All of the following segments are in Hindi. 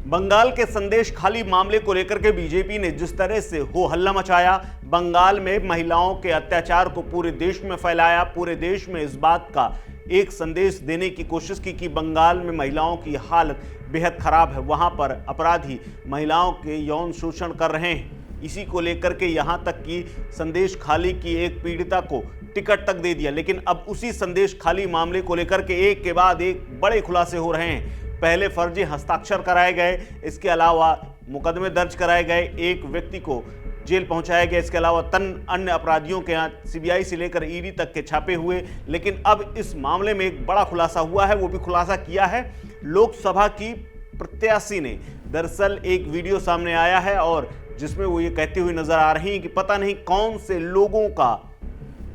बंगाल के संदेश खाली मामले को लेकर के बीजेपी ने जिस तरह से हो हल्ला मचाया, बंगाल में महिलाओं के अत्याचार को पूरे देश में फैलाया, पूरे देश में इस बात का एक संदेश देने की कोशिश की कि बंगाल में महिलाओं की हालत बेहद खराब है, वहां पर अपराधी महिलाओं के यौन शोषण कर रहे हैं। इसी को लेकर के यहां तक कि संदेश खाली की एक पीड़िता को टिकट तक दे दिया। लेकिन अब उसी संदेश खाली मामले को लेकर के एक के बाद एक बड़े खुलासे हो रहे हैं। पहले फर्जी हस्ताक्षर कराए गए, इसके अलावा मुकदमे दर्ज कराए गए, एक व्यक्ति को जेल पहुंचाया गया, इसके अलावा अन्य अपराधियों के यहाँ सीबीआई से लेकर ईडी तक के छापे हुए। लेकिन अब इस मामले में एक बड़ा खुलासा हुआ है, वो भी खुलासा किया है लोकसभा की प्रत्याशी ने। दरअसल एक वीडियो सामने आया है और जिसमें वो ये कहते हुए नजर आ रही हैं कि पता नहीं कौन से लोगों का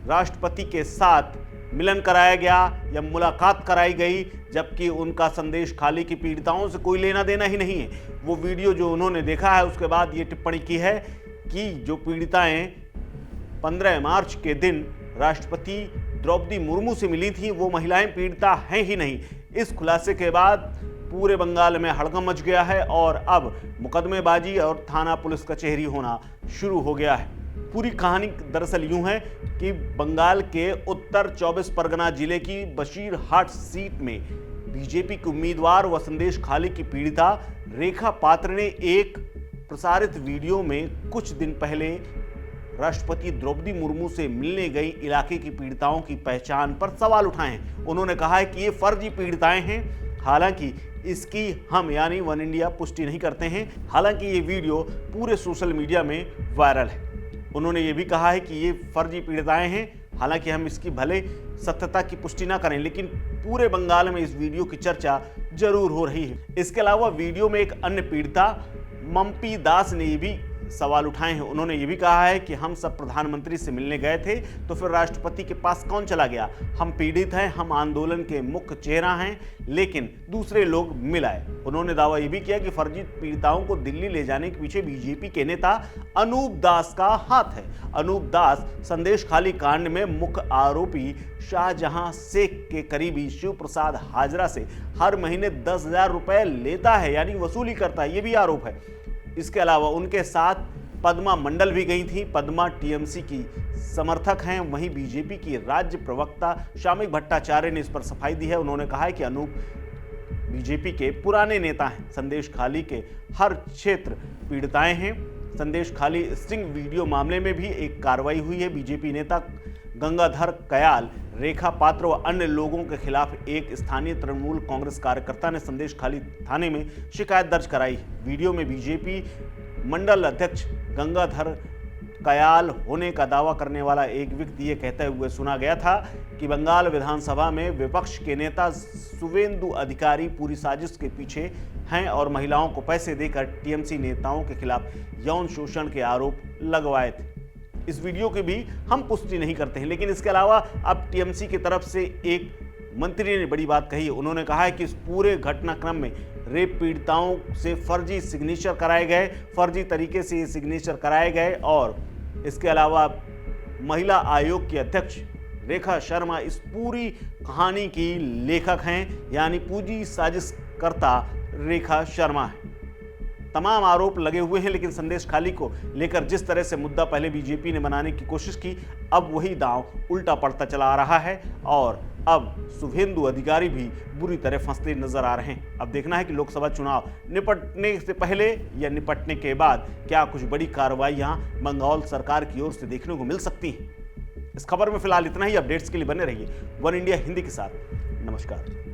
राष्ट्रपति के साथ मिलन कराया गया या मुलाकात कराई गई, जबकि उनका संदेश खाली की पीड़िताओं से कोई लेना देना ही नहीं है। वो वीडियो जो उन्होंने देखा है उसके बाद ये टिप्पणी की है कि जो पीड़िताएं 15 मार्च के दिन राष्ट्रपति द्रौपदी मुर्मू से मिली थी वो महिलाएं पीड़िता हैं ही नहीं। इस खुलासे के बाद पूरे बंगाल में हड़कंप मच गया है और अब मुकदमेबाजी और थाना पुलिस कचहरी होना शुरू हो गया है। पूरी कहानी दरअसल यूं है कि बंगाल के उत्तर 24 परगना जिले की बशीरहाट सीट में बीजेपी के उम्मीदवार व संदेश खाली की पीड़िता रेखा पात्र ने एक प्रसारित वीडियो में कुछ दिन पहले राष्ट्रपति द्रौपदी मुर्मू से मिलने गई इलाके की पीड़िताओं की पहचान पर सवाल उठाए हैं। उन्होंने कहा है कि ये फर्जी पीड़िताएं हैं, हालांकि इसकी हम यानी वन इंडिया पुष्टि नहीं करते हैं। हालांकि ये वीडियो पूरे सोशल मीडिया में वायरल है। उन्होंने ये भी कहा है कि ये फर्जी पीड़िताएं हैं, हालांकि हम इसकी भले सत्यता की पुष्टि ना करें, लेकिन पूरे बंगाल में इस वीडियो की चर्चा जरूर हो रही है। इसके अलावा वीडियो में एक अन्य पीड़िता मम्पी दास ने ये भी सवाल उठाए हैं। उन्होंने ये भी कहा है कि हम सब प्रधानमंत्री से मिलने गए थे तो फिर राष्ट्रपति के पास कौन चला गया? हम पीड़ित हैं, हम आंदोलन के मुख्य चेहरा हैं, लेकिन दूसरे लोग मिल आए। उन्होंने दावा ये भी किया कि फर्जी पीड़िताओं को दिल्ली ले जाने के पीछे बीजेपी के नेता अनूप दास का हाथ है। अनूप दास संदेश खाली कांड में मुख्य आरोपी शाहजहां शेख के करीबी शिव प्रसाद हाजरा से हर महीने 10,000 रुपए लेता है, यानी वसूली करता है, ये भी आरोप है। इसके अलावा उनके साथ पद्मा मंडल भी गई थी। पद्मा टीएमसी की समर्थक हैं। वहीं बीजेपी की राज्य प्रवक्ता शामिक भट्टाचार्य ने इस पर सफाई दी है। उन्होंने कहा है कि अनूप बीजेपी के पुराने नेता हैं। संदेश खाली के हर क्षेत्र पीड़िताएं हैं। संदेश खाली स्टिंग वीडियो मामले में भी एक कार्रवाई हुई है। बीजेपी नेता गंगाधर कयाल, रेखा पात्र व अन्य लोगों के खिलाफ एक स्थानीय तृणमूल कांग्रेस कार्यकर्ता ने संदेश खाली थाने में शिकायत दर्ज कराई। वीडियो में बीजेपी मंडल अध्यक्ष गंगाधर कयाल होने का दावा करने वाला एक व्यक्ति ये कहते हुए सुना गया था कि बंगाल विधानसभा में विपक्ष के नेता शुवेंदु अधिकारी पूरी साजिश के पीछे हैं और महिलाओं को पैसे देकर टीएमसी नेताओं के खिलाफ यौन शोषण के आरोप लगवाए थे। इस वीडियो की भी हम पुष्टि नहीं करते हैं, लेकिन इसके अलावा अब टीएमसी की तरफ से एक मंत्री ने बड़ी बात कही है। उन्होंने कहा है कि इस पूरे घटनाक्रम में रेप पीड़िताओं से फर्जी सिग्नेचर कराए गए, फर्जी तरीके से ये सिग्नेचर कराए गए और इसके अलावा महिला आयोग की अध्यक्ष रेखा शर्मा इस पूरी कहानी की लेखक हैं, यानी पूरी साजिशकर्ता रेखा शर्मा है। तमाम आरोप लगे हुए हैं, लेकिन संदेश खाली को लेकर जिस तरह से मुद्दा पहले बीजेपी ने बनाने की कोशिश की, अब वही दांव उल्टा पड़ता चला आ रहा है और अब शुभेंदु अधिकारी भी बुरी तरह फंसते नजर आ रहे हैं। अब देखना है कि लोकसभा चुनाव निपटने से पहले या निपटने के बाद क्या कुछ बड़ी कार्रवाई यहां बंगाल सरकार की ओर से देखने को मिल सकती है। इस खबर में फिलहाल इतना ही। अपडेट्स के लिए बने रहिए वन इंडिया हिंदी के साथ। नमस्कार।